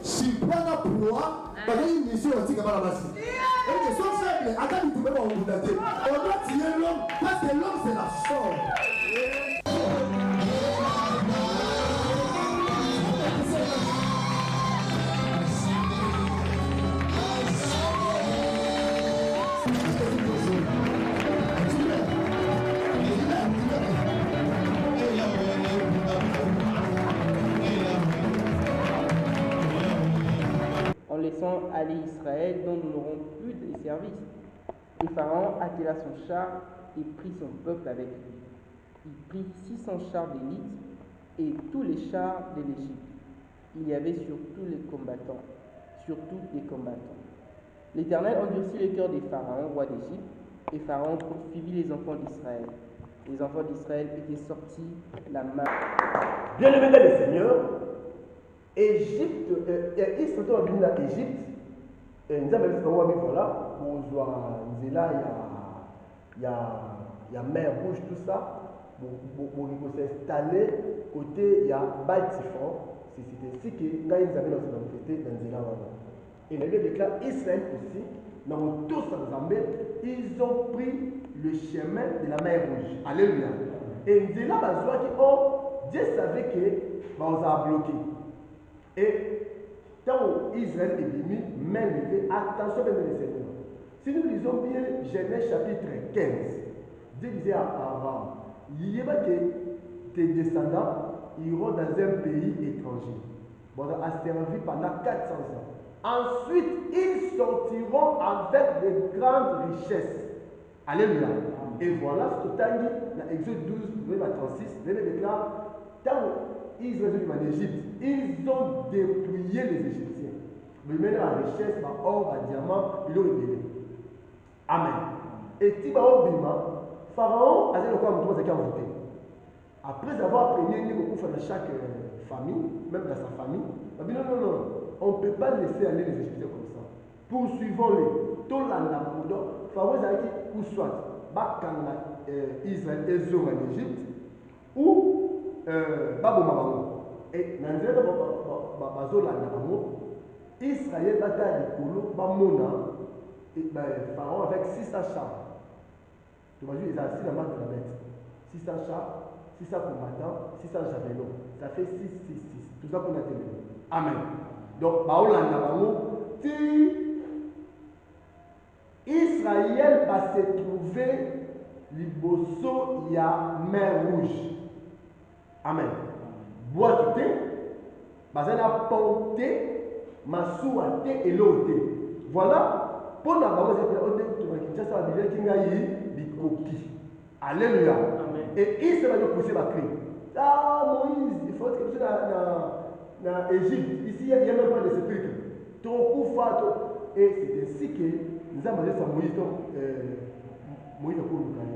Chimpana poids, parce qu'il y a une mission aussi qui va la passer. Et que son faible, à quand il peut pas vous dater. On doit tirer l'homme, parce que l'homme c'est la force. En laissant aller Israël, dont nous n'aurons plus de service. Et Pharaon attela son char et prit son peuple avec lui. Il prit 600 chars d'élite et tous les chars de l'Égypte. Il y avait surtout les combattants, surtout des combattants. L'Éternel endurcit le cœur des Pharaons, roi d'Égypte, et Pharaon poursuivit les enfants d'Israël. Les enfants d'Israël étaient sortis la main. Bien-aimés dans le Seigneur, Égypte, Israël a venu à Égypte, et nous avons dit que voilà, il y a mer rouge, tout ça, pour s'installer côté, il y a Baltifon, c'est ainsi que quand ils avaient manifesté dans Zéla. Et les déclare Israël aussi, dans tous ensemble, ils ont pris le chemin de la mer rouge. Alléluia. Et Zéla, Dieu savait que on a bloqué. Et quand Israël est venu, main levée, attention bien les Seigneurs. Si nous lisons bien Genèse chapitre 15, Dieu disait à Abraham, il y a que tes descendants iront dans un pays étranger. Bon, a servi pendant 400 ans. Ensuite, ils sortiront avec de grandes richesses. Alléluia. Et voilà ce que Tanguy, dans Exode 12, 36, il déclare, quand Israël est en Égypte, ils ont dépouillé les Égyptiens. Mais maintenant, la richesse, or, diamant, ils l'ont révélé. Amen. Et Tibao Bima, Pharaon a dit le quoi nous voté. Après avoir premier niveau dans chaque famille, même dans sa famille, il a dit non, on ne peut pas laisser aller les Égyptiens comme ça. Poursuivons-les. Tout l'andamoudon, Pharaon a dit ou soit, Israël est en Égypte, ou Babo Mabango. Et dans le Israël va faire des coulots, Pharaon avec 600 chars. Tu imagines, ils ont assis la marque de la bête. 600 chars, 600 combattants, 600 javelots. Ça fait 6, 6, 6. Tout ça qu'on a tenu. Amen. Donc, si Israël va se trouver, Liboso, il y a mer rouge. Amen. Bois de thé, bazana ponté, masou à thé et l'eau thé. Voilà. Pour la base alléluia. Et Israël va pousser ma clé. Ah, Moïse, il faut que tu dans l'Égypte. Ici, il n'y a même pas de sécurité. Trop fort. Et c'est ainsi que nous avons dit à Moïse, Moïse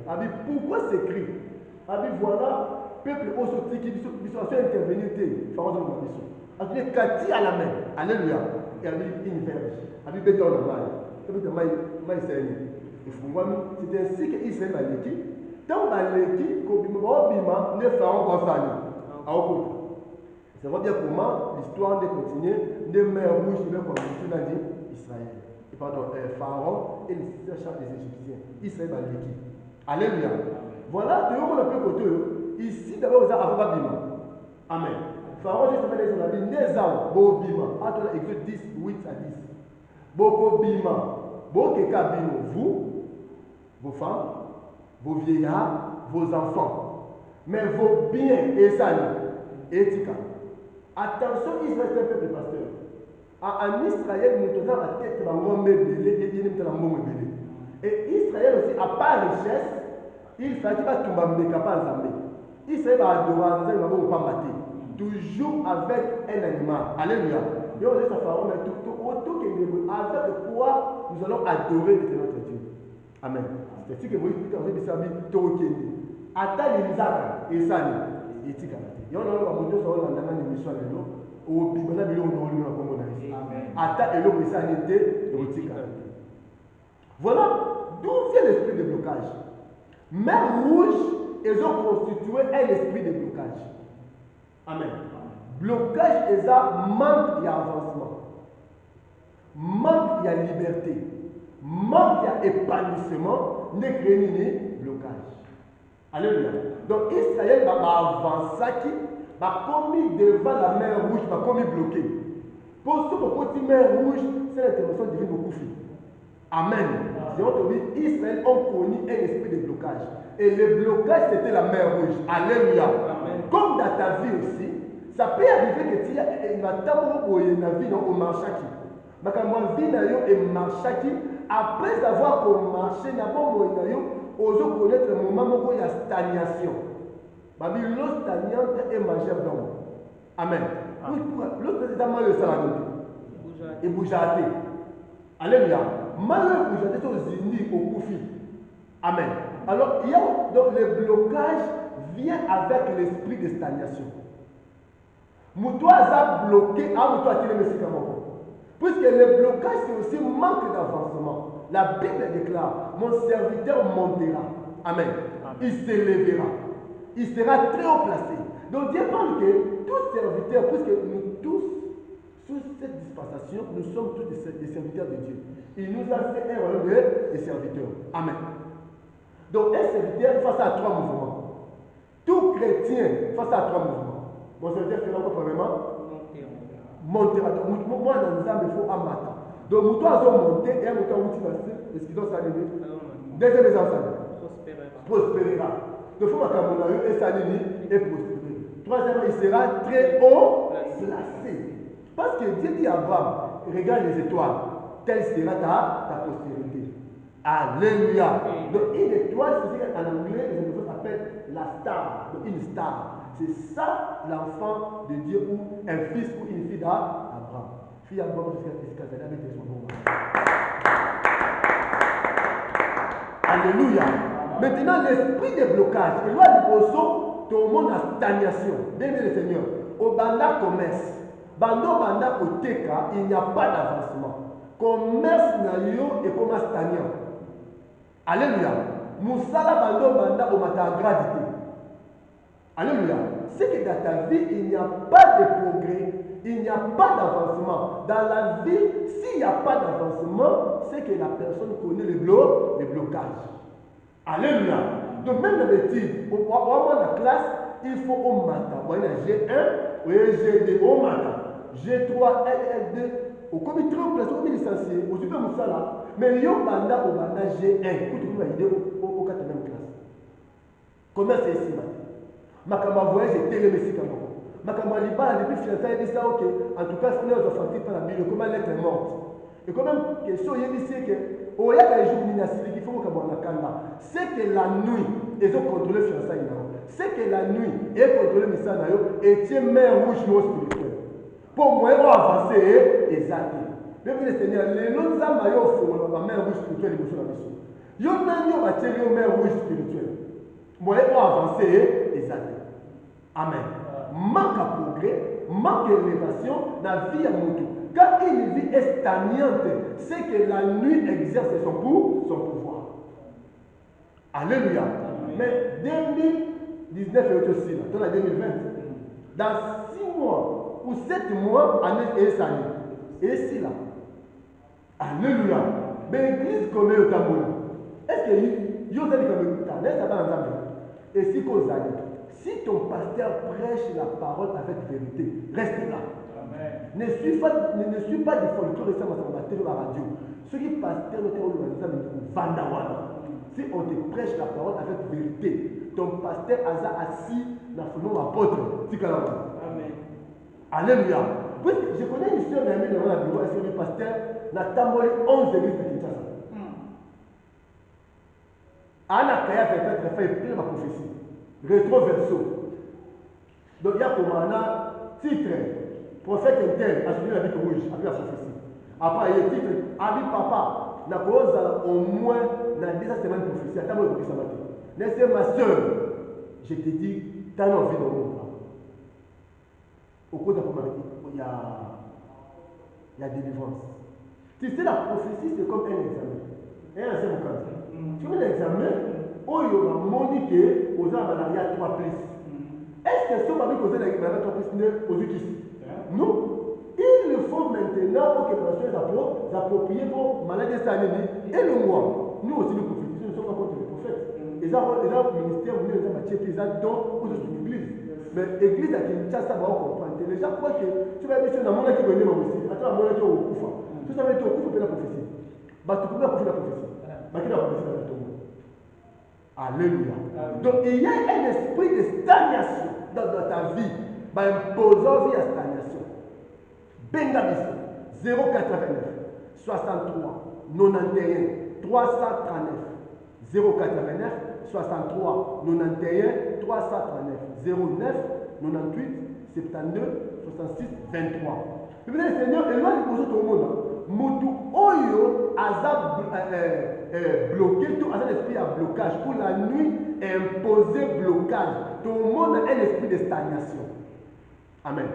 a dit, pourquoi s'écrit? A dit, voilà, peuple aussi qui sont fait intervenir, Pharaon de la mission. A dit, Kati à la main. Alléluia. Et a dit, une verge. A dit, béton dans la main. C'est ainsi que Israël a dit, tant que les Pharaons vont ça va bien comment l'histoire de continuer de mer rouge de Israël. Et pardon, Pharaon et les chefs des Égyptiens. Israël va l'équipe. Alléluia. Voilà, de où on a pu côté. Ici, d'abord, vous avez Bima. Amen. Pharaon, je te mets les amis, Nezao, Bobima. Attends, Exode 10, 8 à 10. Boko Bima. Bokeka Bino, vous, vos femmes, vos vieillards, vos enfants. Mais vos biens, Esani, Etika. Attention, Israël est un peuple de pasteur. En Israël, nous avons la tête de la bombe belée et Israël aussi, à part richesse, il faut qu'il va tomber capable de Israël va adorer, il va pas mater. Toujours avec un animal. Alléluia. Et on dit ça Pharaon, mais avec quoi nous allons adorer notre Dieu. Amen. C'est ce que Moïse dit en fait de Sabi, Torokende. Ata l'Isaac et Sani. Et Tika. Et on a un Dieu sur l'endemain de mission à l'élo. Au Bibana Bilo, on a eu un combo ici. Ata et l'eau et Sani était Tika. Voilà d'où vient l'esprit de blocage. Mer rouge, ils ont constitué un esprit de blocage. Amen. Blocage, ils ont manque d'avancement. ya liberté, manque ya épanouissement, ne crée ni blocage. Alléluia. Donc Israël va avancer, va commis devant la mer rouge, va commis bloqué. Pour ce petit mer rouge, c'est l'intervention divine beaucoup fait. Amen. Israël ont connu un esprit de blocage. Et le blocage, c'était la mer rouge. Alléluia. Amen. Comme dans ta vie aussi, ça peut arriver que tu aies une vie au marchaki. Mais quand ma vie est marchaki, après avoir marché, on va connaître le moment où il y a stagnation. L'eau stagnante est majeure dans moi. Amen. L'autre c'est mal le salade. Et bougeaté. Alléluia. Malheur bougeaté aux unis au koufi. Amen. Alors, il y a donc le blocage vient avec l'esprit de stagnation. Moutoua a bloqué, moutoua a tiré le sikamoko. Puisque le blocage c'est aussi manque d'avancement. La Bible déclare, mon serviteur montera. Amen. Il s'élèvera. Il sera très haut placé. Donc Dieu parle que tous serviteurs, puisque nous tous, sous cette dispensation, nous sommes tous des serviteurs de Dieu. Il nous a fait un royaume de serviteurs. Amen. Donc un serviteur face à 3 mouvements. Tout chrétien face à 3 mouvements. Mon serviteur fait encore premièrement monter. Moi, dans les âmes, il faut un matin. Donc, nous doit monter et un mouton outil est-ce qu'ils doivent s'allumer? Deuxième exemple, prospérera. Donc, il faut que et s'allumer et prospérer. Troisièmement, il sera très haut placé. Parce que Dieu dit à Abraham, regarde les étoiles, telle sera ta prospérité. Alléluia. Donc, une étoile, c'est ce qu'en anglais, les Anglais appellent la star. Donc, une star. C'est ça l'enfant de Dieu ou un fils ou une fille d'Abraham. Fille d'Abraham jusqu'à sa avec son nom. Alléluia. Maintenant, l'esprit de blocage, il doit dire tout le monde a stagnation. Bien le Seigneur. Au banda commerce, banda au teka, il n'y a pas d'avancement. Commerce na yo et comme stagnant. Alléluia. Moussala banda au matagradité. Alléluia. C'est que dans ta vie, il n'y a pas de progrès, il n'y a pas d'avancement. Dans la vie, s'il n'y a pas d'avancement, c'est que la personne connaît les blocages. Alléluia. Donc même d'habitude, au moment de la classe, il faut au matin. Vous voyez, G1, G2, au matin. G3, L2, au comité de place, au licencié, au super moussala. Mais il y a au banda G1, vous avez idée au 4e classe. Comment c'est ici maintenant? Makama voyage est télémessé comme ça. Makama libala depuis fiançailles dit ça ok. En tout cas, ce qu'on a offert par la Bible, comment l'être est morte. Et quand même question il dit c'est que au ya ka jour minasili qu'il faut qu'on la kanda. C'est que la nuit ils ont contrôlé fiançailles là. C'est que la nuit ils ont contrôlé misa na yo et tient mer rouge no spirituel. Pour moi avancer exact. Même le Seigneur les noms zamba yo fo la mer rouge spirituelle de la mission. Yo nanyo ba tient mer rouge spirituelle. Moi avancer exact. Amen. Manque à progrès, manque d'élévation dans la vie à Moutou. Quand une vie est stagnante, c'est que la nuit exerce son pouvoir. Alléluia. Mais 2019 est aussi là, dans la 2020. Dans 6 mois ou 7 mois, année et année. Et c'est là. Alléluia. Mais l'église comme au Tamoula. Est-ce que vous avez comme un n'est-ce pas? Et si vous avez. Si ton pasteur prêche la parole avec vérité, reste là. Amen. Ne suis pas du folklore et ça m'a battu la radio. Ceux qui pasteur si on te prêche la parole avec vérité, ton pasteur a assis dans le nom apôtre. Amen. Alléluia. Oui, je connais une histoire d'un ami dans la bureau, et le pasteur n'a tambolé 11 églises de Kinshasa. Anna Kaya fait plein ma prophétie. Rétro-verso. Donc il y a comme un titre, prophète intel, a suivi la vie rouge, a vu la prophétie. Après il y a le titre, Abi Papa, n'a pas au moins dans 10 semaines de prophétie, à ta mort de Kissamati. N'est-ce pas ma soeur, je te dis, tu as envie de monde. Au cours de la première il y a délivrance. Tu sais, la prophétie, c'est comme un examen. Un examen au cas. Tu fais l'examen, où il y aura mondique aux arbres il y a 3 plus. Est-ce que ce qui a causé la 3 plus n'est aux ici? Non. Il faut maintenant maintenant pour que les personnes s'approprient pour maladie sanitaire. Et le mois, nous aussi nous prophétisons, nous ne sommes pas contre les prophètes. Et ça, le ministère, nous les avons achetés, ils ont don aux autres églises. Mais l'église à Kinshasa va comprendre. Les gens croient que tu vas dire, dans mon qui venait aussi, attends, mon qui est au Koufa. Tout ça va être au Koufa pour la prophétie. Bah, tu peux pas la prophétie. Bah, qui la prophétie dans ton monde. Alléluia. Donc, il y a un esprit de stagnation dans ta vie. Bah, imposant vie à stagnation. Bengabiso, 089, 63, 91, 339. 089, 63, 91, 339, 09, 98, 72, 66, 23. Le Seigneur, et là, il pose tout le monde. Moutou Oyo a bloqué, tout un esprit à blocage. Pour la nuit, imposer blocage. Tout le monde a un esprit de stagnation. Amen.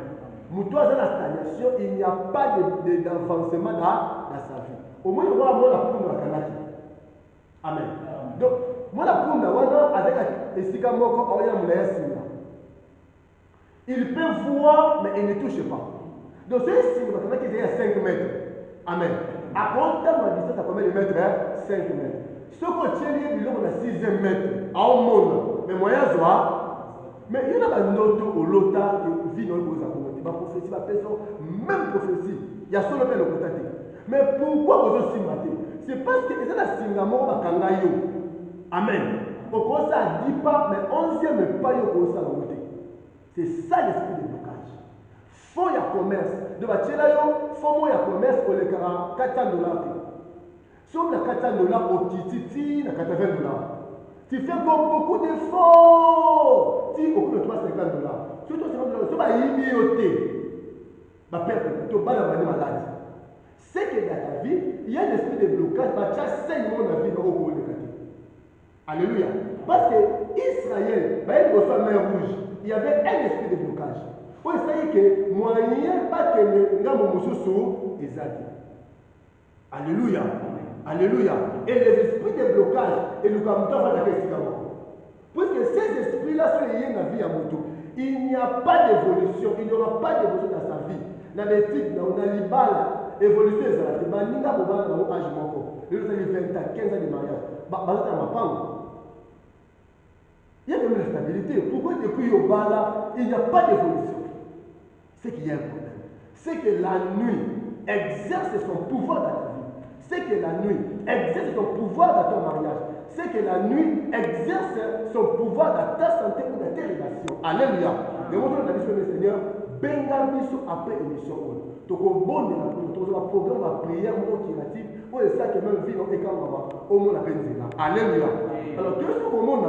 Moutou a la stagnation, il n'y a pas d'avancement dans sa vie. Au moins, il va avoir la poule de la Canada. Amen. Donc, moi, la poule de la avec Esika Moko, il peut voir, mais il ne touche pas. Donc, c'est ici, qui est à 5 mètres. Amen. À combien de distance, à combien de mètres? 5 mètres. Ce qu'on tient, il est à 6e mètre. À un monde. Mais moyen, mais il y a un autre au lota qui vit dans le Bozako. Il va prophétie, va personne, même prophétie. Il y a seulement le côté. Mais pourquoi vous aussi maté? C'est parce que c'est la Singamo Bakangayo. Amen. Au commence à 10 pas, mais 11e pas, il commence à la monter. C'est ça l'esprit de blocage. Faut y a commerce. De la Tchelayo, faut y a commerce pour les $400. Si on a $400 au titi, on a $80. Tu fais comme beaucoup d'efforts. Si au coût de $350, si tu as malade. C'est que dans ta vie, il y a un esprit de blocage. Tu as 5 mois dans la vie dans le monde. Alléluia. Parce que Israël, il reçoit la mer rouge. Il y avait un esprit de blocage. Pour essayer que moyen pas que le ngamu mususu ezali. Alléluia. Alléluia. Et les esprits de blocage et le kamuta va la puisque ces esprits-là sont liés dans la vie à moto. Il n'y a pas d'évolution, il n'y aura pas d'évolution dans sa vie. Dans l'éthique, on a l'ibala, évolution ezala. Baninga bobana dans âge moko. Il y a 20 ans, 15 ans de mariage. Il y a même la stabilité. Pourquoi depuis Yobala, il n'y a pas d'évolution? C'est qu'il y a un problème. C'est que la nuit exerce son pouvoir dans ta vie. C'est que la nuit exerce son pouvoir dans ton mariage. C'est que la nuit exerce son pouvoir dans ta santé ou dans tes relations. Alléluia. Le monde de la mission du Seigneur, Bengabiso après émission. Donc, au bon de la programme de prière motivative, où est ça que même vie dans les cas au monde la peine. Alléluia. Alors, qu'est-ce que le monde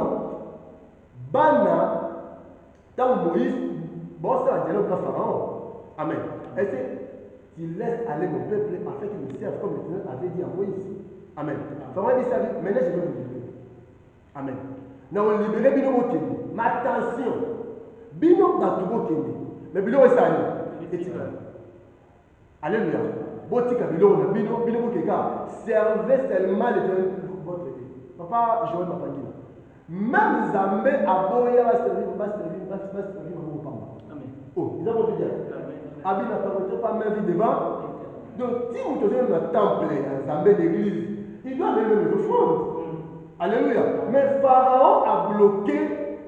Bana, dans Moïse, bon, c'est un dialogue dans Pharaon. Amen. Est-ce qu'il laisse aller mon peuple afin qu'il me serve comme le Seigneur avait dit à Moïse? Amen. Pharaon dit ça, maintenant je vais vous libérer. Amen. Nous allons libérer Bino Mokeni. Mais attention, Bino Batubo Keni. Mais Bino est sali. Alléluia. Botika Bino, Bino Mokeka. Servez seulement votre Dieu. Papa, Joël Mapangina. Même Zambé a boya va servir au Pamba. Oh, ils ont dit Abi n'a pas même vie devant. Donc, si vous êtes dans le temple, Zambé d'église, il doit donner les offrandes. Alléluia. Mais Pharaon a bloqué,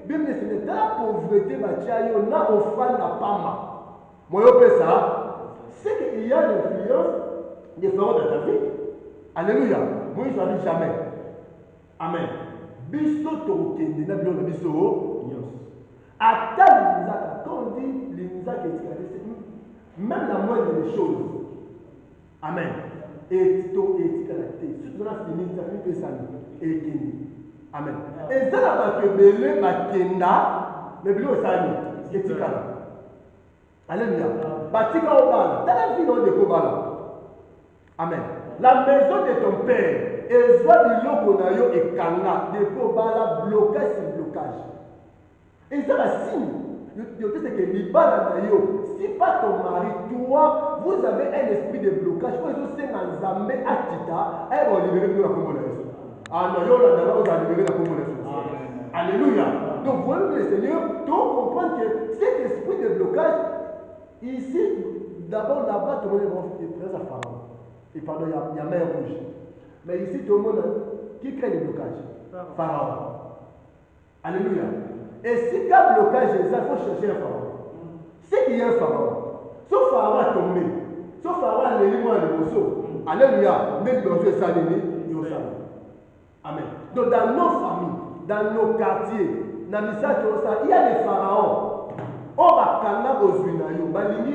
bien que ce n'est pas la pauvreté, on a offert la Pamba. Moi, je fais ça. C'est qu'il y a l'influence des Pharaons dans ta vie. Alléluia. Moi, je ne dis jamais. Amen. Biso tokende na bilona biso nyos. Ata l'inzaka, quand on dit l'inzaka c'est même la moindre des choses. Amen. Et to etikalate. Si tu as fini, ça fait ça et kende. Amen. Et ça la que belé bakenda, mais bilo sani etikala. Alléluia. Batika obala, dans la vie on de kobala. Amen. La maison de ton père et soit de l'eau qu'on a eu et kanga, des probala blocage sur blocage. Et ça va signe. C'est que l'ibala d'ailleurs, si pas ton mari, toi, vous avez un esprit de blocage. Quand ils ont fait un zamé à Tita, elles vont libérer la Congolaise. Ah non, vous allez libérer la Congolaise. Alléluia. Donc, voyez le Seigneur, donc comprendre que cet esprit de blocage, ici, d'abord là-bas, tout le monde est présent à Pharaon. Et pardon, il y a mer rouge. Mais ici, tout le monde, qui crée les blocages? Pharaon. Alléluia. Et si quand le blocage est ça, il faut chercher un Pharaon. C'est qu'il y a un Pharaon. Sauf Pharaon a tombé. Sauf Pharaon a l'élu moi le morceau. Alléluia. Mais le morceau est salé. Amen. Donc dans nos familles, dans nos quartiers, dans les il y a des pharaons. On va kanga aux unayo. Balini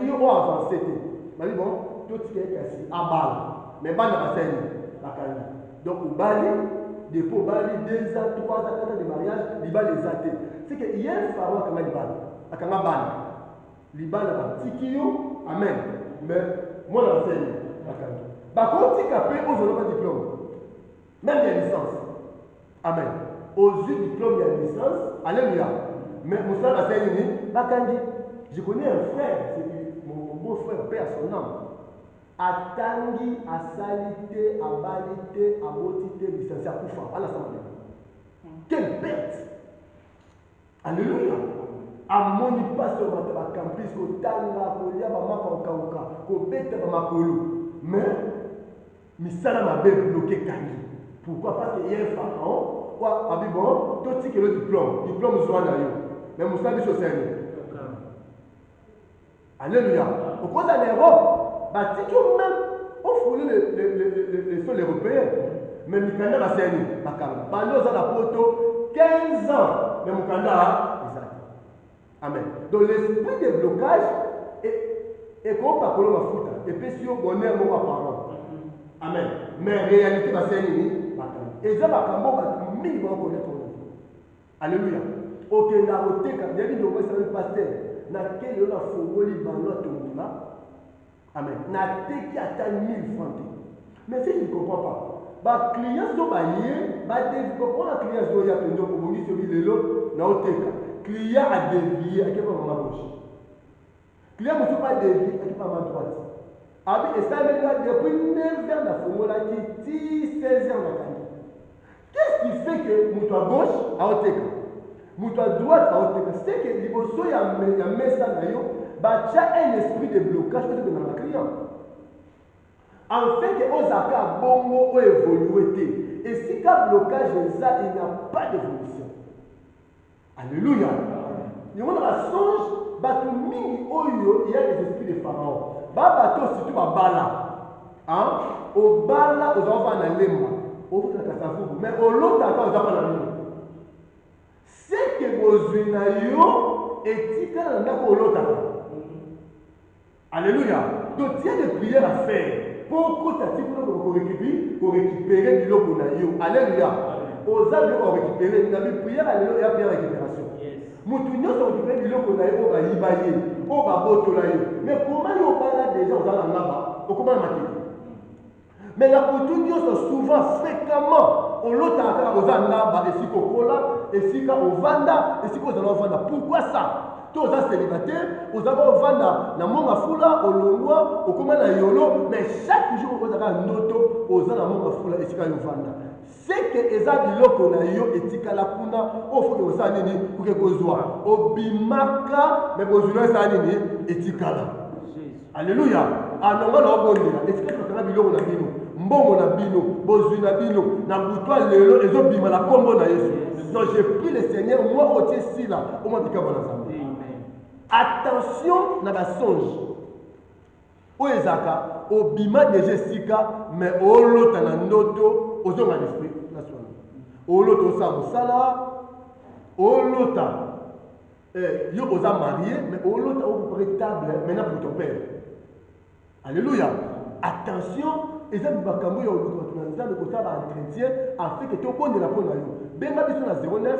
yo avancé. Bali bon, tout ce qui est cassé à balle. Mais pas dans la scène. Donc au Bali, depuis Bali 2 ans, 3 ans, 4 ans de mariage, il va les athées. C'est qu'il y a un pharaon qui a des balles. À Kanga Bali. Les balles à Tikio, amen. Mais moi dans la scène. Par contre, si capé, on n'a pas de diplôme. Même il y a licence. Amen. Aux yeux du diplôme, il y a licence. Alléluia. Mais Moussa la Seigneur, Bakandi, je connais un frère, c'est mon beau-frère, père son âme. A Tangi, à Salité, à Balité, à Botité, licencié à Koufa. À l'Assemblée. Quelle perte! Alléluia. À mon passe au campus, au Tanga, au Yabamaka, au Kauka, au Bete Bamakolo. Mais, Missala m'a bloqué Kangi. Pourquoi? Parce qu'il y a un pharaon, quoi, Abibon, tout ce qui est le diplôme Zouanayo. Mais Moussa dit au Seigneur. Alléluia. Pourquoi dans l'Europe, bah, si même, on fout les sols européens. Mais Mikanda va Seigneur. Bando dans la photo, 15 ans. Mais Mukanda, amen. Donc l'esprit de blocage est comme par colonne à foutre. Et puis si on bonheur, mon apparent. Amen. Mais réalité va Seigneur. Et ça va cambo mille va connaître. Alléluia. Ok, na roté quand David doit être pasteur. Na quel on a fogoli bano tombola. Amen. Na te qui atteint 1000 francs. Mais si je ne comprends pas, bah client sont baillés, bah pourquoi la client sont y a pendant pour bonus sur le lot na oteka. Client a dévié à quel moment ma gauche. Client ne peut pas dévier à quel moment ma droite. Abi et ça même depuis 9 heures la fomola qui 16 heures la canne. Qu'est-ce qui fait que Moutou à gauche a Oteka, Moutou à droite a Oteka? C'est que les bossos y a mis ça d'ailleurs, bah tu as un esprit de blocage que tu dans la client. En fait, que Osaka Bongo a évolué. Et si qu'un blocage est ça, il n'y a pas d'évolution. Alléluia. Il y a un songe, bah tout mini oyo, il y a des esprits de pharaon. Bah bateau surtout bah bala. Hein? Au bala, aux enfants dans l'emma. Mais au lot d'accord, vous avez la c'est que vos unayo et tika n'a pas au lot d'accord. Alléluia. Donc il y a des prières à faire pour récupérer du lot qu'on a eu. Alléluia. Aux âmes on récupérer, il y a des prières à l'élo et à faire récupération. Moutounios ont récupéré du lot qu'on a eu au baïbaye, au babotolaye. Mais comment ils ont parlé déjà aux âmes là-bas? Comment ils ont mais la Moutounios sont souvent, fréquemment, au lot aux âmes là-bas, et si qu'on cola, et si qu'on vanda, et si qu'on allons vanda. Pourquoi ça? Tous les célibataires, aux avons vanda, la monga fula, au longwa, au comment la yolo, mais chaque jour, on a un auto, aux âmes la monga fula, et si qu'on vanda. C'est que les âmes de l'eau et tika la kuna, au fond de vos années, pour que vous soyez au bimaka, mais vos années, et tika la. Alléluia. Anonga na obondela. Est-ce que tu as biloko na bino? Mbongo na bino, bozwi na bino, na butwa lelo ezobima na kombo na Yesu. Donc j'ai pris le Seigneur, moi otie si là, au moins bika bona zambe. Attention na ba songe. O ezaka, obima déjà sika, mais o lota na ndoto, ozo na l'esprit na sona. O lota sa musala, o lota yo oza marié, mais o lota o préparer table maintenant pour ton père. Alléluia. Attention, et ça, nous avons un entretien afin que tu aies de la peau. Benga biso na 09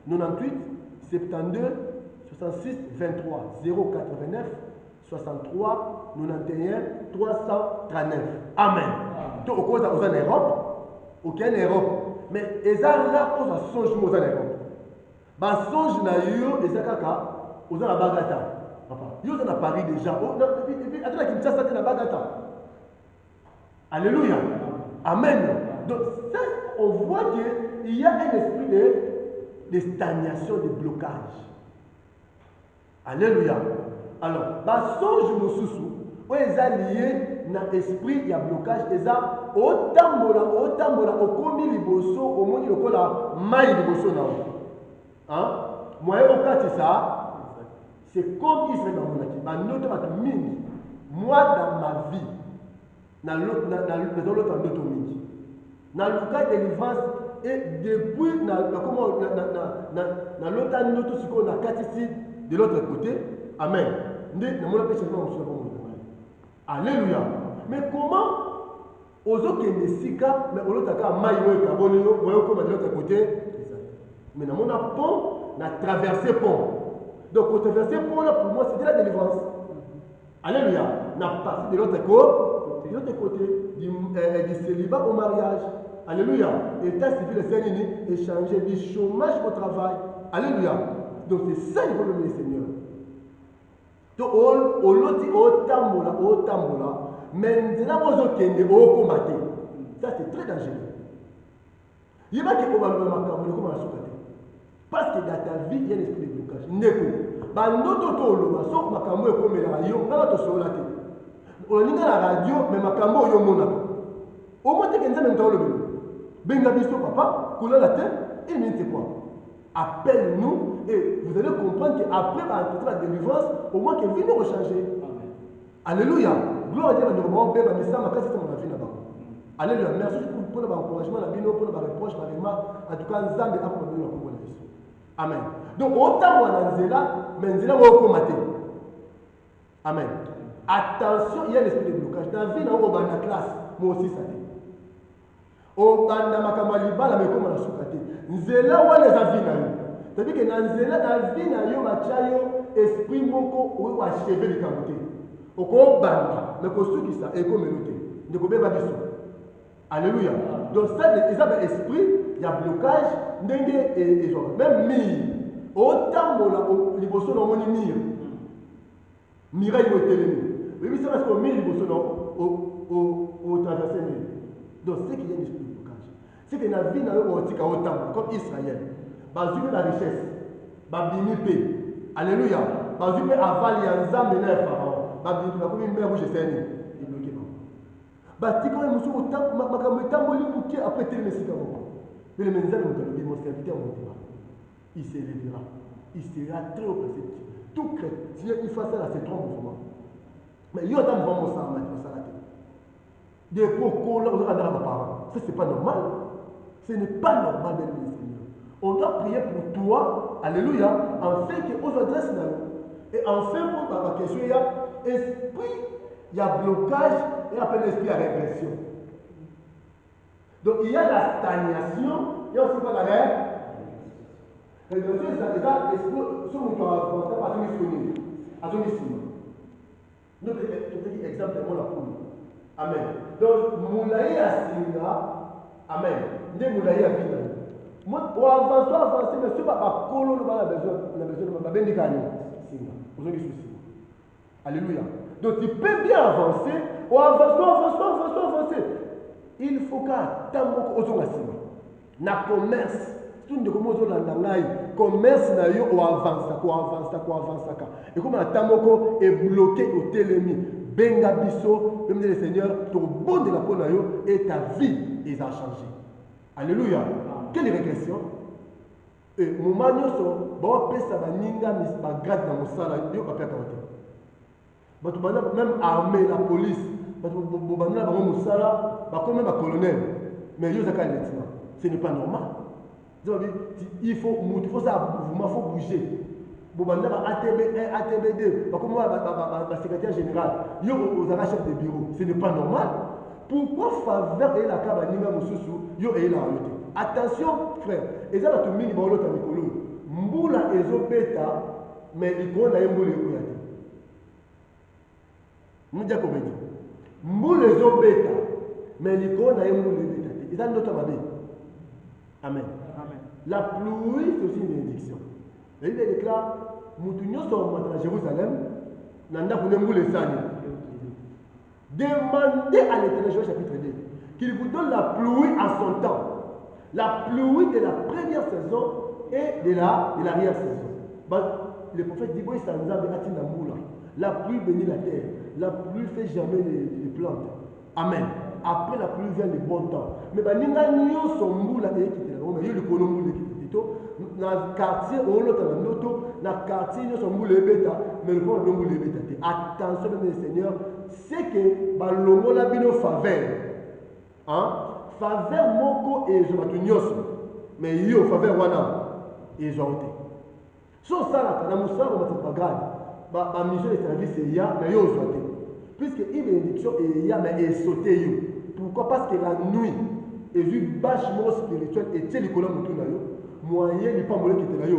98 72 66 23 089 63 91 339. Amen. Tu es en Europe, aucun Europe. Mais les là, on a songe en Europe. Bah songe na yo, et ça kaka, on a la bagata. Yo dans Paris déjà. Attends, Kinshasa c'est la bagata. Alléluia. Amen. Donc ça, on voit qu'il y a un esprit de stagnation, de blocage. Alléluia. Alors, songe mosusu oyo eza lié na esprit ya blocage eza otambola okomi liboso omoni lokola mai liboso na yo. Moyen okatisa c'est comme Israël namonaki bandoto bato mingi moi dans ma vie na l'autre ndoto mingi na luka délivrance et depuis na l'autre ndoto sikoyo na katisi de l'autre côté. Amen. Alléluia. Mais comment ozokende sika mais olotaka mai oyo kaboni yo moyo koma de l'autre côté. Mais na mona pont na traverser pont. Donc pour traverser pont là pour moi c'était la délivrance. Alléluia. Na parti de l'autre côté du célibat au mariage. Alléluia. État civil c'est nini échanger du chômage au travail. Alléluia. Donc c'est ça le problème du Seigneur. Donc oloti otambola mais nzela bozokende okomate. Ça c'est très dangereux. Yeba ke obaloba makambo ko na sukate. Parce que dans ta vie il y a l'esprit de blocage. Ndeko bandoto to oloba so makambo ekomela yo ngala to sola te. Olinga na radio mais makambo yo monaka. Au moins te kenza même tolo bino. Benga biso papa kola la terre et n'était quoi. Appelle-nous et vous allez comprendre qu'après la délivrance, au moins que vie nous rechanger. Alléluia. Gloire à Dieu, nous bébé, mais ça m'a cassé mon vie là-bas. Alléluia. Merci pour l'encouragement, la bino, pour la reproche, par remarque. En tout cas, nous avons besoin de Amen. Donc, autant on a nzela, mais nzela on commater. Amen. Attention, il y a l'esprit de blocage. Dans la vie, dans la classe, moi aussi ça dit. Au banda makamaliba la meko na sukate. Nzela wale za vie na yo. C'est-à-dire que dans nzela na vie na yo bacha yo esprit moko o wa cheve le kamote. Oko banda mais ko suki ça e ko melote. Ndeko beba biso. Alléluia. Donc ça les esprit, il y a blocage ndenge et genre même mire. Otambola liboso na moni mire. Mira yo telemi. Mais oui c'est parce que mire liboso na au traverser mire. Donc, c'est qu'il y a une esprit de blocage. C'est que dans la vie, comme Israël, il y a la richesse, il y a alléluia, il y a aval, il y a un zam, il y a un pharaon, il y a une mer rouge, c'est il est bloqué. Il y a un monsieur après tel messie. Mais le ministère de mon serviteur, il s'élèvera. Il sera très haut placé. Tout chrétien, il fait ça, c'est trop mouvement. Mais il y a un mouvement, ça, des propos là, ça c'est pas normal. Ce n'est pas normal d'être le Seigneur. On doit prier pour toi, alléluia, afin qu'on s'adresse là. Et enfin, pour ma question, il y a esprit, il y a blocage, et après l'esprit à régression. Donc il y a la stagnation, il y a aussi quoi la régression. C'est ça, l'esprit, ce qu'on doit avoir, à son mission. Nous, exemple, la poule. Amen. Donc, moulaï a singa. Amen. Ne moulaï a vida. Moi, on avance, mais ce n'est pas colo, on a besoin de bendicani. Singa. Vous avez souci. Alléluia. Donc, tu peux bien avancer. On avance. Il faut qu'à tambo ozonga singa. Na commerce. Tout le monde est commerce na yo ou avance. Et comme la tamoko est bloqué au télémi. Benga biso, même le Seigneur, ton bon de la peau et ta vie, ils ont changé. Alléluia. Quelle régression? Et mon manioso, bon, pesa baninga mis ba grade dans mon sala, yo pas faire quartier. Même armée, la police, banana ba mon sala, ba comme même colonel, mais yo zaka lieutenant. Ce n'est pas normal. Il faut ça, il faut bouger. Bobanda ba ATB1, ATB2, comme moi, ma secrétaire général, yo aux chef de bureau, ce n'est pas normal. Pourquoi faveur et la cabaninga mususu, yo et la route? Attention, frère, et ça va te mini bolo ta mikolo. Mbula ezo beta, mais il connaît un mbula ekoyate. M'dia comédie. Mbula ezo beta, mais il connaît un mbula beta. Et ça notre mabe. Amen. La pluie c'est aussi une bénédiction. Et il déclare, Moutounio sont à Jérusalem, Nanda Pounemou les Sani. Demandez à l'Éternel, chapitre 2, qu'il vous donne la pluie à son temps. La pluie de la première saison et de l'arrière saison. Le prophète dit, il s'en a La pluie bénit la terre. La pluie fait germer les plantes. Amen. Après la pluie vient le bon temps. Mais baninga nyonso mbula ekitela ngoma yo likono mbula ekitito na quartier olota na noto na quartier nyonso mbula ebeta mais le bon mbula ebeta te. Attention mes seigneurs, c'est que balongola bino faveur. Hein? Faveur moko ezo batu nyonso. Mais yo faveur wana ezo te. So sala na musala ba grade. Ba mission de service ya mais yo ozo te. Puisque une bénédiction et ya mais est sauté yo. Pourquoi? Parce que la nuit est vu bâchement spirituel et tu es l'école moyen n'est pas molé qui était là.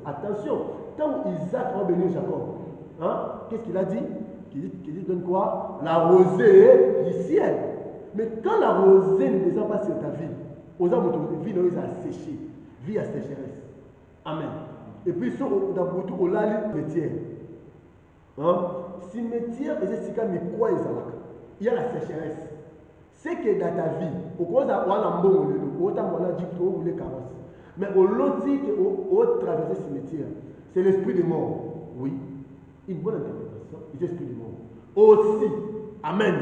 Attention, quand Isaac a béni Jacob, hein, qu'est-ce qu'il a dit? Qu'il dit donne quoi? La rosée du ciel. Mais quand la rosée ne descend pas sur ta vie, aux hommes de vie a séché, vie à sécheresse. Amen. Et puis sur Dabutu au lali métier. Hein? Cimetière et c'est mais quoi il y a la sécheresse. C'est que dans ta vie, au cause d'un bon autant qu'on a dit que vous voulez carrosse. Mais au loti au traverser ce cimetière, c'est l'esprit de mort. Oui, une bonne interprétation, c'est l'esprit de mort. Aussi, amen.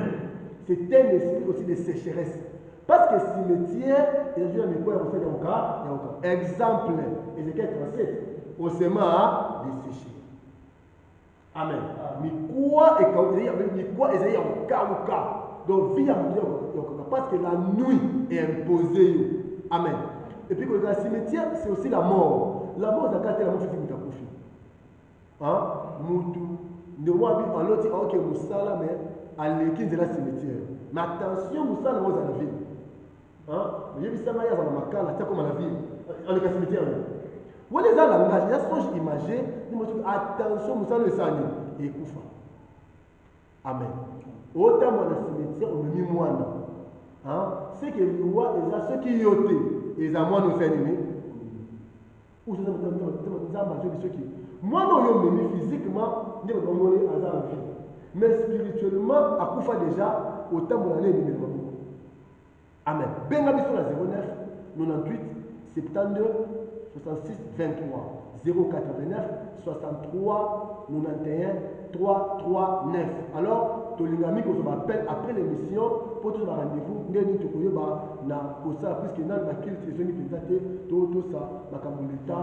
C'est un esprit aussi de sécheresse. Parce que cimetière, il y a déjà mis quoi il y a encore. Exemple, Ézéchiel 37, au séma desséché. Amen. Mais quoi est au cas. Donc, vie à parce que la nuit est imposée. Amen. Et puis, le cimetière, c'est aussi la mort. La mort, c'est quand la mort fait une couche. Hein? Moutou. Ne voit pas en l'autre, ok, Moussala, mais à l'équipe de la cimetière. Mais attention, Moussala, moi, dans la ville. Hein? J'ai vu ça, il y a un macal, c'est comme à la ville. On est à cimetière. Vous les avez langage, il y a ce que j'imagine. Attention, Moussala, le sang, et Koufa. Amen. Autant dans le cimetière, on me met moi. C'est que le roi, ceux qui y ont été, ils ont moins nous faire aimer. Ou c'est ceux qui. Moi, non, je physiquement, je vais à la vie. Mais spirituellement, à Koufa déjà, autant mon année, je vais Amen. Bengabi sur la 09, 98, 72, 66, 23. 089 63 91 339. Alors, Tolingami, qu'on m'appelle après l'émission, pour tout le rendez-vous, nous avons ça, puisque dans la culte, ils ont présenté tout ça, ma camulita,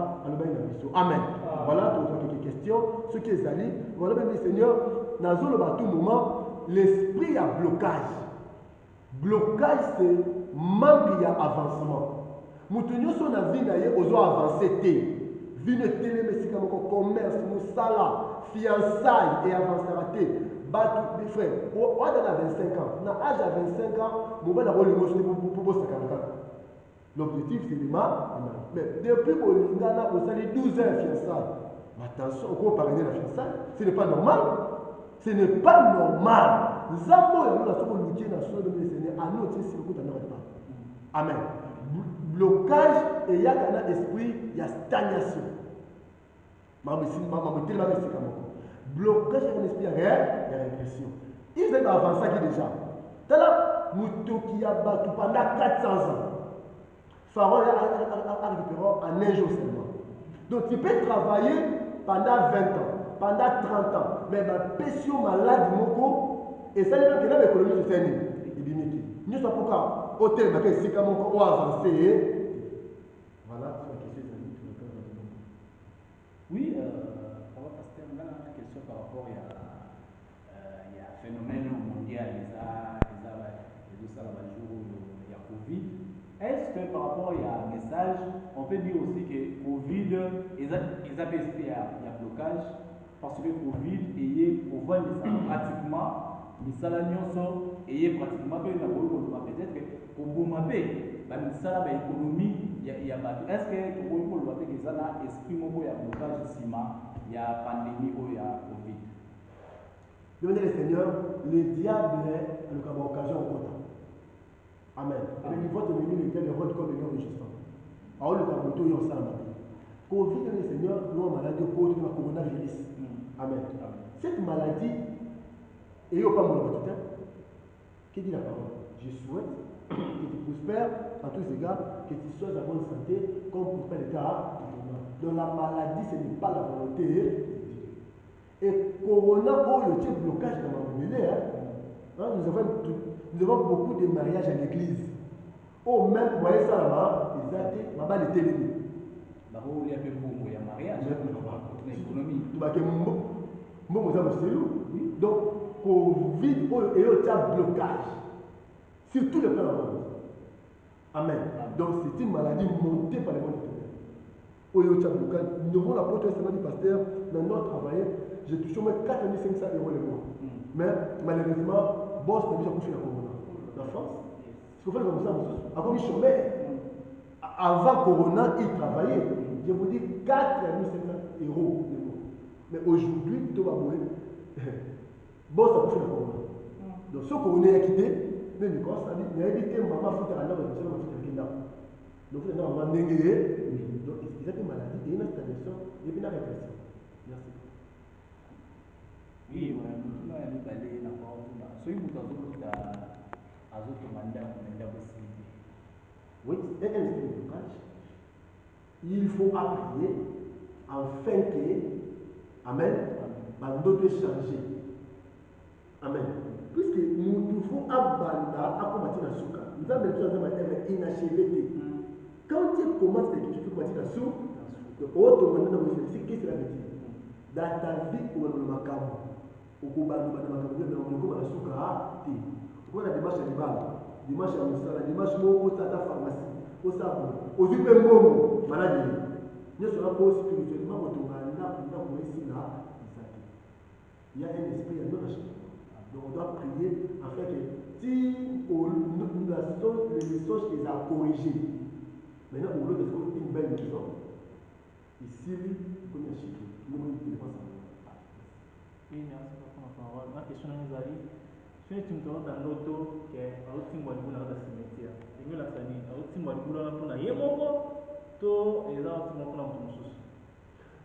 Amen. Voilà, tu as quelques questions. Ce qui est allé, voilà, même les seigneurs, dans à tout moment, l'esprit a blocage. Blocage, c'est manque de avancement. Moutounio, son avis, ils ont avancé. Vie de télémédical, commerce, moussala, fiançailles et avanceraté. Battu, mes frères, on a 25 ans. Dans l'âge à 25 ans, mon père a eu l'émotion pour ça. L'objectif, c'est de mais depuis que l'Ingana, vous allez 12 ans fiançailles. Attention, on peut parler de la fiançaille. Ce n'est pas normal. Ce n'est pas normal. Zambo, nous avons lutté dans le de mes Seigneur. À nous, c'est le coup de pas. Amen. Blocage et il y a un esprit, il y a stagnation. Blocage et un esprit, il y a répression. Ils ont avancé déjà. Tala Moutoki a battu pendant 400 ans. Pharaon a récupéré en un jour seulement. Donc tu peux travailler pendant 20 ans, pendant 30 ans, mais ma passion malade moko et ça n'est pas que l'économie de Sénégal. Nous sommes pourquoi hôtel ma question c'est comment on avancer. Voilà, c'est la question. Oui, pasteur, on a une question par rapport à un phénomène mondial, il y a Covid. Est-ce que par rapport à un message, on peut dire aussi que Covid, ils ont il y a blocage parce que Covid est pratiquement misala nyonso et pratiquement peut-être que pour bombarder la misala économie il y a est-ce que pour bombarder que ça là esprit moko ya blocage sima il y a pandémie ou il y a Covid. Bien les seigneurs, le diable est une occasion au compte. Amen. Mais il faut te venir le diable rôle comme une enregistrement. Alors le caboto y ensemble. Covid les seigneurs, nous maladie au code de la coronavirus. Amen. Cette maladie et il n'y a pas mon bâtiment. Qui dit la parole? Je souhaite que tu prospères à tous égards, que tu sois en bonne santé, comme pour faire le cas. Donc la maladie, ce n'est pas la volonté de Dieu. Et Corona, oh, il y a un blocage dans ma famille. Nous avons beaucoup de mariages à l'église. Oh, même, vous voyez ça là-bas, ils ont ma balle est télévision. Il y a un mariage, l'économie. Donc, Covid et un blocage sur tous les plans de la monde. Amen. Donc, c'est une maladie montée par les mondes éternels. Nous avons la porte du pasteur, dans notre travail, j'ai touché au moins 4 500 € le mois. Mais malheureusement, boss n'a déjà couché la corona. La France, ce qu'on fait comme ça, avant, il chômait. Avant Corona, il travaillait. Je vous dis 4 500 € le mois. Mais aujourd'hui, tout va mourir. Boss a couché la corona. Donc, ce Corona a quitté, mais le corps a dit, il a évité maman foutre à l'heure de maman foutre à l'heure. Donc, il a maman n'engagé. Donc, il y a une maladie, il y a une stagnation, il y a une répression. Merci. Oui, on a mis balai dans la porte. Celui qui a oui, c'est un esprit de blocage. Il faut appuyer afin que, Amen, Bando doit changer. Amen. Puisque nous devons abandonner à combattre la souka. Nous avons besoin d'être inachevé. Quand tu commences quelque chose, tu combattre la souka, qu'est-ce que cela veut dire? Dans ta vie, on va le macabre. On va le macabre, on va la souka. On va la démarche à l'Iban. Dimanche à Moussa, dimanche au Tata pharmacie, au Sabo, au Zupembomo, maladie. Nous sommes pas spirituellement autorisés pour ici là. Il y a un esprit, il y a un autre. Donc on doit prier afin que si les messages qu'ils ont corrigés, maintenant au lieu de trouver une belle maison, ici, on a chiffre. Nous ne pouvons pas ça. Oui, merci pour ton parole. Ma question nous arrive. Si tu me donnes un auto qui est à l'autre mois de la cimetière, et nous la famille, à l'autre mois de la Yémoko, tout est là au mois de la chose.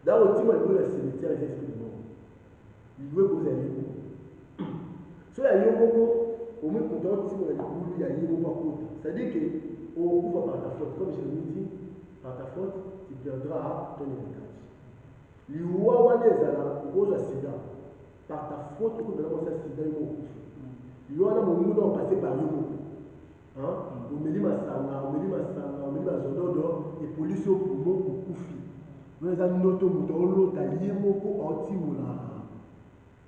Dans l'autre mois de la cimetière, il explique le monde. Il veut poser un Yémoko. Si il y a Yémoko, au moins quand on dit qu'il y a Yémoko à côté, c'est-à-dire qu'on couvre par ta faute. Comme je l'ai dit, par ta faute, tu perdras ton héritage. L'Iwa Wanezala, au cause de sida, par ta faute, tu peux avoir un sida Yémoko. Il y a un moment où on passe par Yomo. On me dit Masanga, on me dit Masanga, on me dit Mazododo, et police au poumon pour Koufi. Nous avons notre moto, l'autre, Yémoko, Antimula.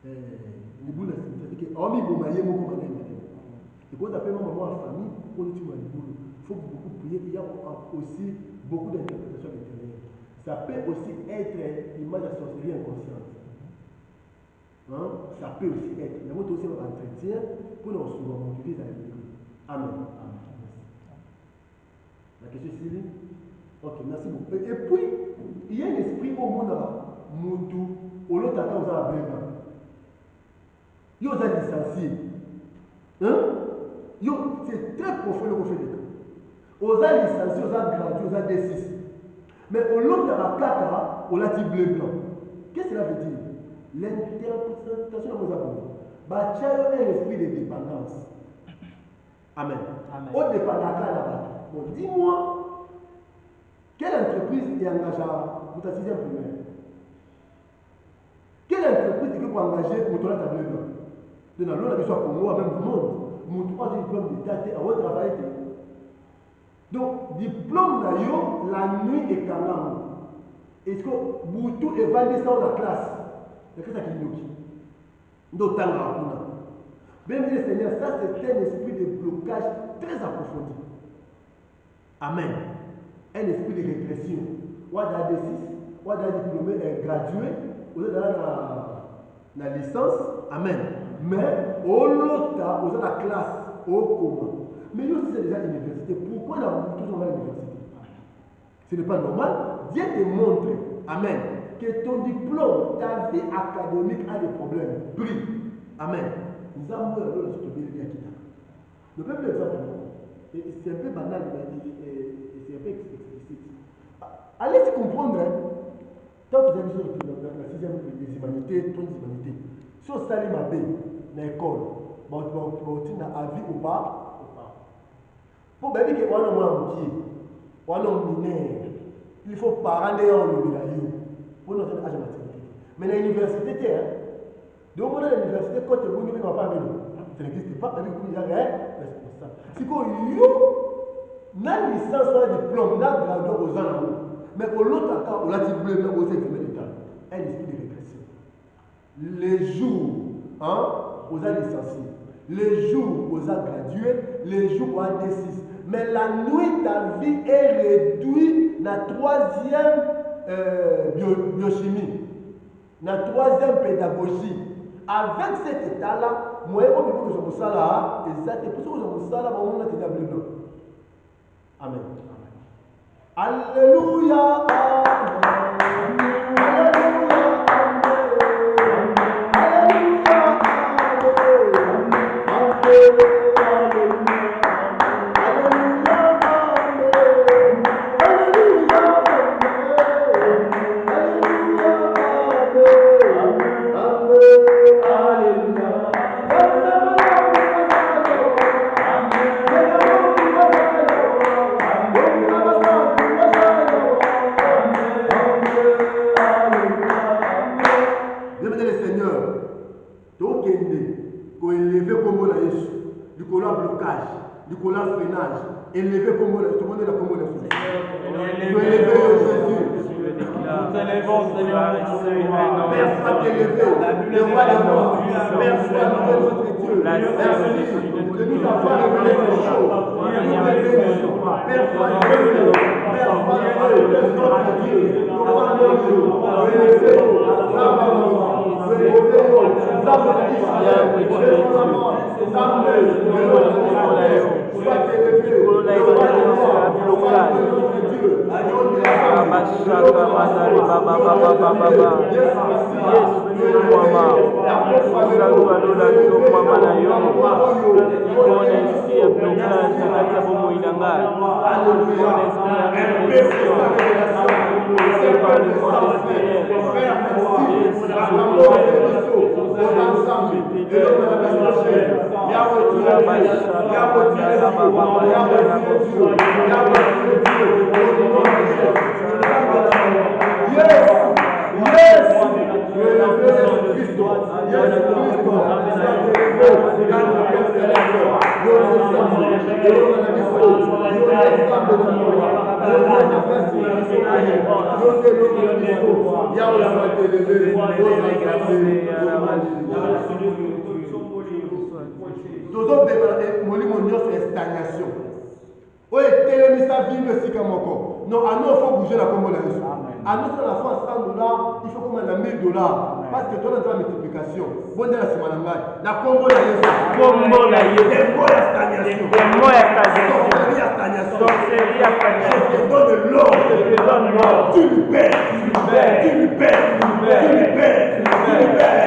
Les boules, c'est-à-dire que, hormis Boma Yémoko, et quand on appelle maman en famille, pour qu'on utilise les boules, il faut beaucoup prier. Il y a aussi beaucoup d'interprétations littéraires. Ça peut aussi être l'image de la sorcellerie inconsciente. Ça peut aussi être. Il y a aussi un entretien pour nous motiver à l'église. Amen. La question est Sylvie? Ok, merci beaucoup. Et puis, il y a un esprit au monde là, Moutou, au lot à cause de la brève. Il y a des licenciés. C'est très profond le fait de ça. Aux licenciés, aux gradués, aux D6. Mais au lot de la carte, on l'a dit bleu blanc. Qu'est-ce que cela veut dire? L'interprétation de nos abonnés. Bachar est l'esprit de dépendance. Amen. Au dépend là-bas. Bon, dis-moi, quelle entreprise est engagée pour ta 6e primaire? Quelle entreprise est engagée pour ton tableau? Dans l'eau, la soit pour moi, même du monde. Mon 3 diplôme d'État à votre travail. Donc, diplôme d'ailleurs, la nuit est quand même. Est-ce que Boutou est validé dans la classe? C'est ça qui nous dit. D'autant là, bien dit le Seigneur, ça c'est un esprit de blocage très approfondi. Amen. Un esprit de régression. Ou à la D6, ou à la diplômé gradué, ou à la licence. Amen. Mais au lota, ou à la classe, au commun. Mais nous aussi c'est déjà l'université. Pourquoi nous avons toujours l'université? Ce n'est pas normal. Dieu te montre. Amen. Que ton diplôme, ta vie académique a des problèmes. Prie. Amen. Nous avons le le peuple exemple, c'est un peu banal, c'est un peu explicite. Allez-y comprendre, tant que vous avez dans la 6e des humanités, 3 humanités, si on s'allie ma baie dans l'école, on a avis ou pas, pour bien que on a un pied, on a un mineur, il faut parler en le pour notre âge de maturité. Mais dans l'université, Donc, on a l'université, quand tu es venu, pas avec nous. Ça n'existe pas, avec vous, il y a rien responsable. Si vous avez une licence ou un diplôme, vous avez gradué aux gens. Mais pour l'autre cas, on a dit bleu, mais aux examens d'État. Un esprit de régression. Les jours, on a licencié. Les jours, on a gradué. Les jours, on a D6. Mais la nuit, ta vie est réduite dans la troisième biochimie, dans la troisième pédagogie. Avec cet état-là, moi, je vais vous dire ça, et ça, et pour ça, vous ça, là, on a été d'abord blanc. Amen. Alléluia. Élevé comme tout le monde est là comme on est. Élevé Jésus. Nous élevons Seigneur. Père, sois élevé. Le roi des morts. Père, sois notre Dieu. Merci de nous avoir révélé les choses. Nous bénissons. Père, sois élevé. Père, sois élevé. Notre Dieu. Notre Dieu. Élevé. Non, à nous, il faut bouger la commande. À nous, la France, $100, il faut qu'on ait $1000. Parce que toi, dans la multiplication, bon, dans la semaine, la combo la Yesu. Combo la Yesu. Tempo la stagnation. Tempo la stagnation. Je te donne l'or. Je te donne l'or. Tu lui perds. Tu lui perds. Tu lui perds. Tu lui perds. Tu lui perds.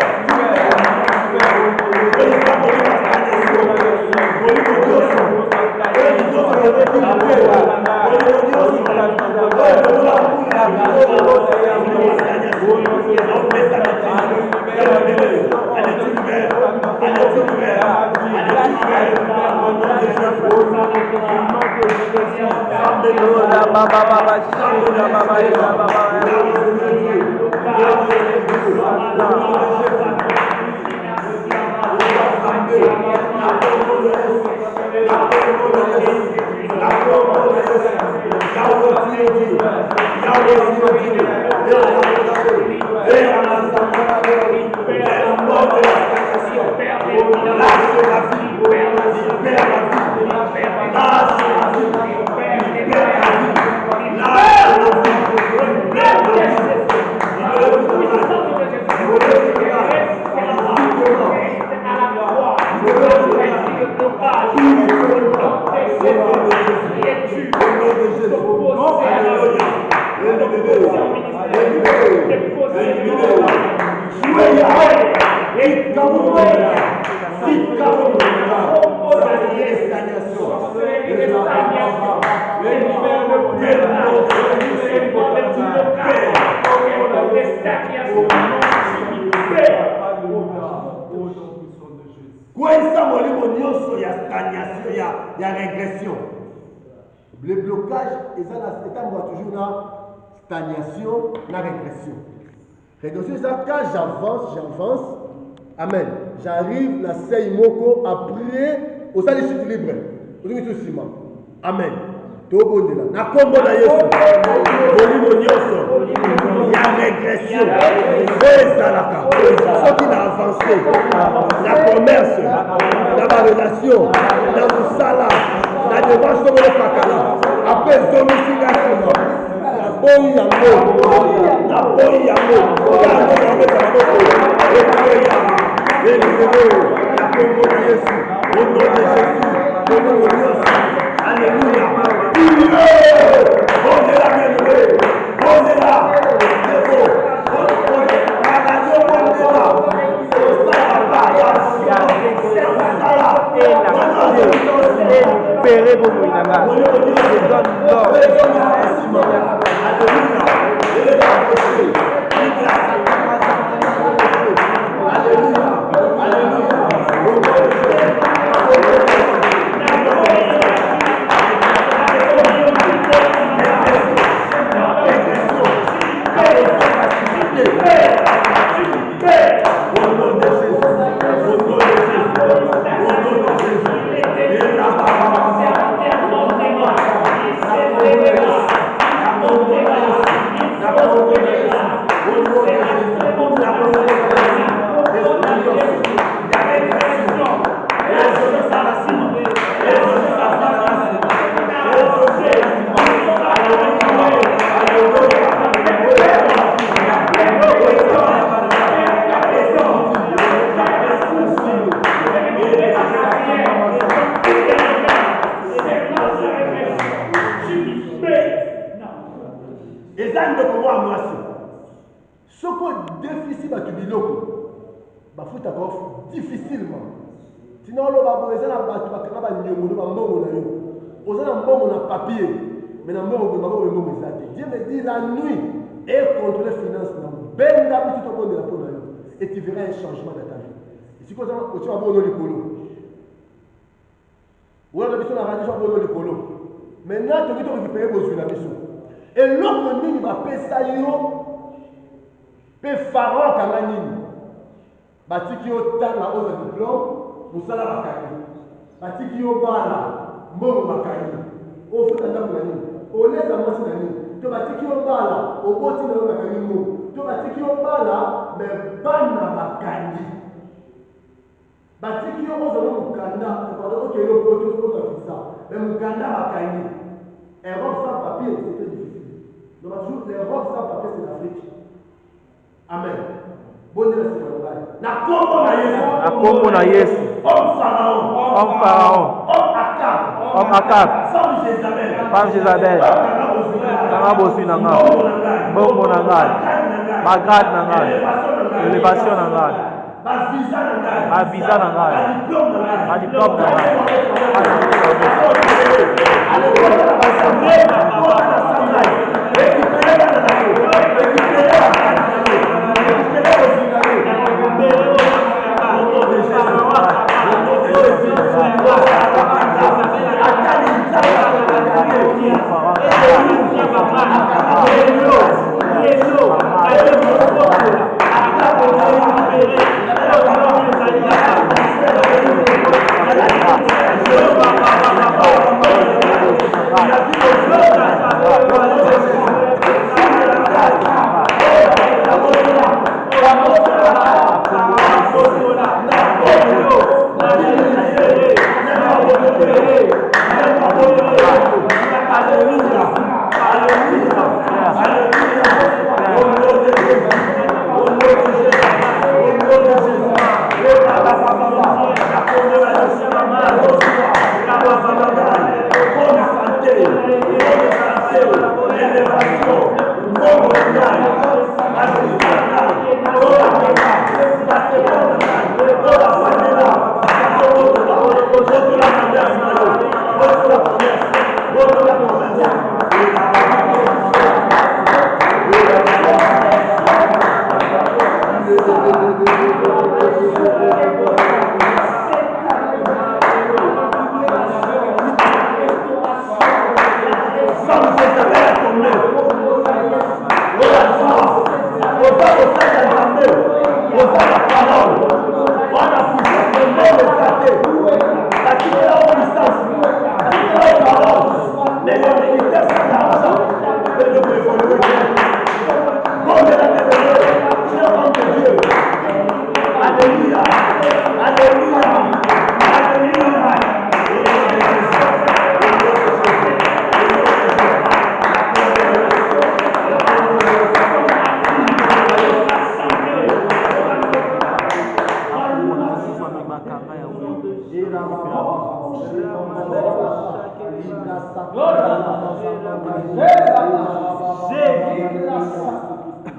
Il y a régression. Le blocage est toujours dans stagnation, la régression. Régression, c'est quand j'avance, Amen. J'arrive na sei moko après au sali chute libre. Au tout ciment. Amen. Tobondela. Na kombo na Yesu. Bolimo nyonso. Ya régression. Ezalaka. Soki na avancé. Na commerce. Na ba relation. Na musala. Na démarche de mon pakala. Après zomi singa sima. Na boyi yango. Na boyi yango. Yango na meta na boko. Ekwaya. Élevez-le. La combo de Jésus. Au nom de Jésus. Au nom de Jésus. Alléluia. Posez-la, bien-aimé. Posez-la. C'est beau. Libérez vos moyens. Je donne l'ordre. difficilement. Sinon, on va vous un papier. Mais Dieu me dit la nuit et contre les finances. Et tu verras un changement dans ta vie. Et si tu vas voir le polo. Ou alors, tu vas voir le polo. Maintenant, tu vas récupérer vos yeux. Et l'autre, il va payer ça. Il va pharaon comme un nid. Batiki au temps la hausse de diplôme, nous allons la caille. Batiki au bala, bon ma caille. Au foot à la caille. Au lait à manger la nuit. Tu batiki au bala, au botti de la caille. Tu batiki au bala, mais ban na la caille. Batiki au bala, Mukanda, c'est pas ok, le poteau pour ça. Mais Mukanda la caille. Et robe sans papier, c'était difficile. Donc, les robes sans papier, c'est l'Afrique. Amen. Na kombo na Yesu. Homme Pharaon. Homme Akab. Femme Jézabel. Kanga bosui na nga. Bongo na nga. Bagrade na nga. Élévation na nga. Ma visa na nga. Ma diplôme na nga.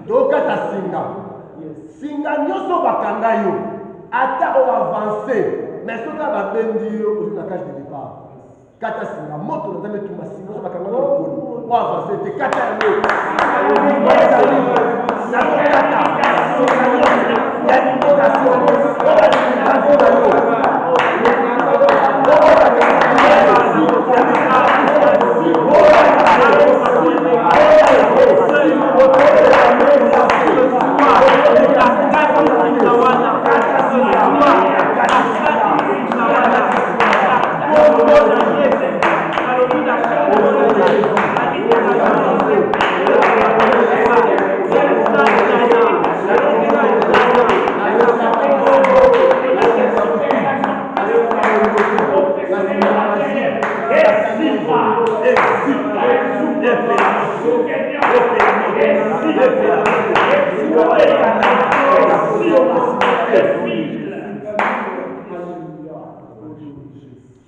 tokata singa singa nyonso bakanga yo ata oavance mais soki babendi yo ozwi na cage de départ kata singa moto na nzambe etumba singa nyonso bakanga yo lokoni oavance te kata yango ezali nakokata singa nyonso ya libokation obasingazi na yo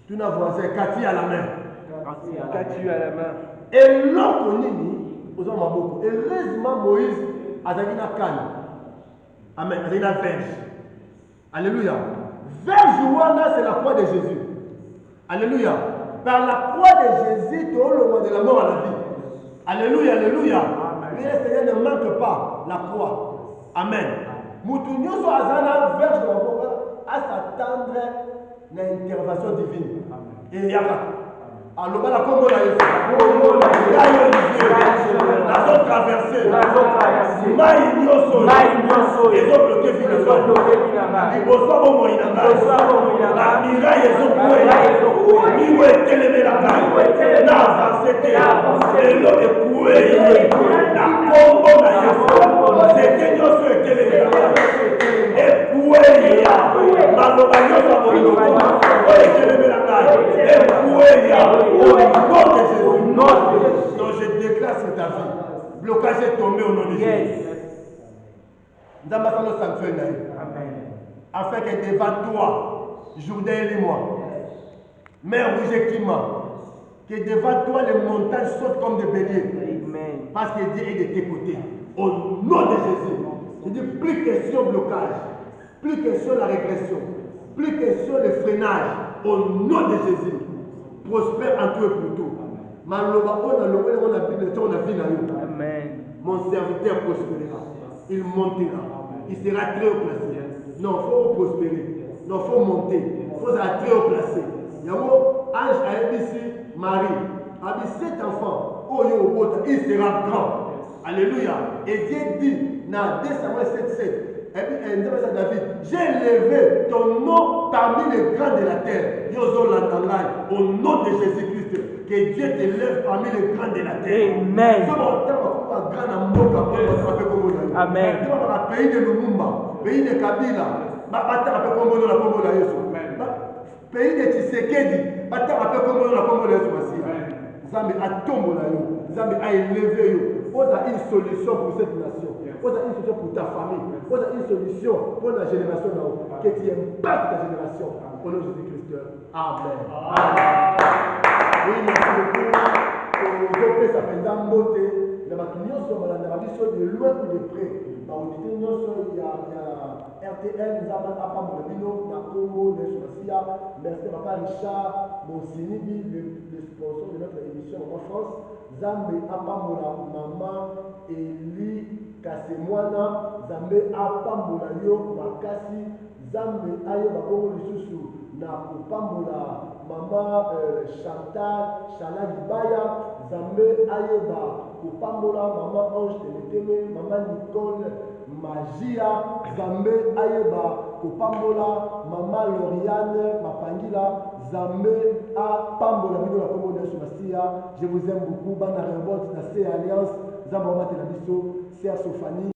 Tu n'as voisin, Cathy à la main. Qu'as-tu à la main? Et l'autre nini, aux hommes à beaucoup. Et heureusement, Moïse a dit na canne. Amen. A dit na verge. Alléluia. Verge, c'est la croix de Jésus. Alléluia. Par la croix de Jésus, tu as le roi de la mort à la vie. Alléluia, alléluia. Mais le Seigneur ne manque pas la croix. Amen. Moutounio so azana verge de la mort à s'attendre à l'intervention divine. Et yaka. Alors, la Congo la zone traversée, maï nyoso, les autres bloqués finalement. Les bossons vont mourir dans la miraille, ils ont coué. Ils ont télémé la caille. Là, avancé, et l'autre est coué. La Congo la yoso, c'était nyoso et télémé la caille. Et coué, maloba nyoso a mourir. Et télémé la caille. Et coué, au nom de Jésus. Donc je déclare sur ta vie. Blocage est tombé au nom de Jésus. Nous avons le sanctuaire. Afin que devant toi, Jourdain et moi, Mère Rouge Kima, que devant toi les montagnes sautent comme des béliers. Parce que Dieu est de tes côtés. Au nom de Jésus. Je dis plus question blocage, plus question la régression, plus question le freinage. Au nom de Jésus. Prospère en tout et pour tout. Amen. Mon serviteur prospérera. Il montera. Il sera très haut placé. Non, il faut prospérer. Non, il faut monter. Il faut être très haut placé. Il y a un ange à ici, Marie. Avec 7 enfants, il sera grand. Alléluia. Et Dieu dit dans 2 Samuel 7, David, j'ai levé ton nom parmi les grands de la terre. Au nom de Jésus-Christ, que Dieu te lève parmi les grands de la terre. Amen. Amen. Pays de Lumumba, pays de Kabila, pays de Tshisekedi, Zambi a tombé là, Zambi a élevé yo. On a une solution pour cette nation. On a une solution pour ta famille. On a une solution pour la génération là, que tu impactes ta génération. Au nom de Jésus-Christ. Amen. Oui, merci beaucoup. Aujourd'hui, ça fait un mot. Il y a de loin ou de près. Il y a RTL, nous avons appris le Bino, na Congo, les Somacia. Merci Papa Richard, Monsinibi, le sponsor de notre émission en France. Zambe Apamola, Maman, Eli, Kasemwana, Zambe Apamola Yo, Makasi, Zambe Ayo Babongo Lisusu, na Upambola, Maman Chantal, Chala Gibaya, Zambe Ayo Upambola, Maman Ange Temeteme, Maman Nicole, Magia, Zambe Ayeba, Upambola, Maman Lauriane, Mapangila, Zambé à Pambo la vidéo la commune de Somasia. Je vous aime beaucoup. Bana Rebot, la C Alliance, Zamba Matelabiso, Serre Sofani.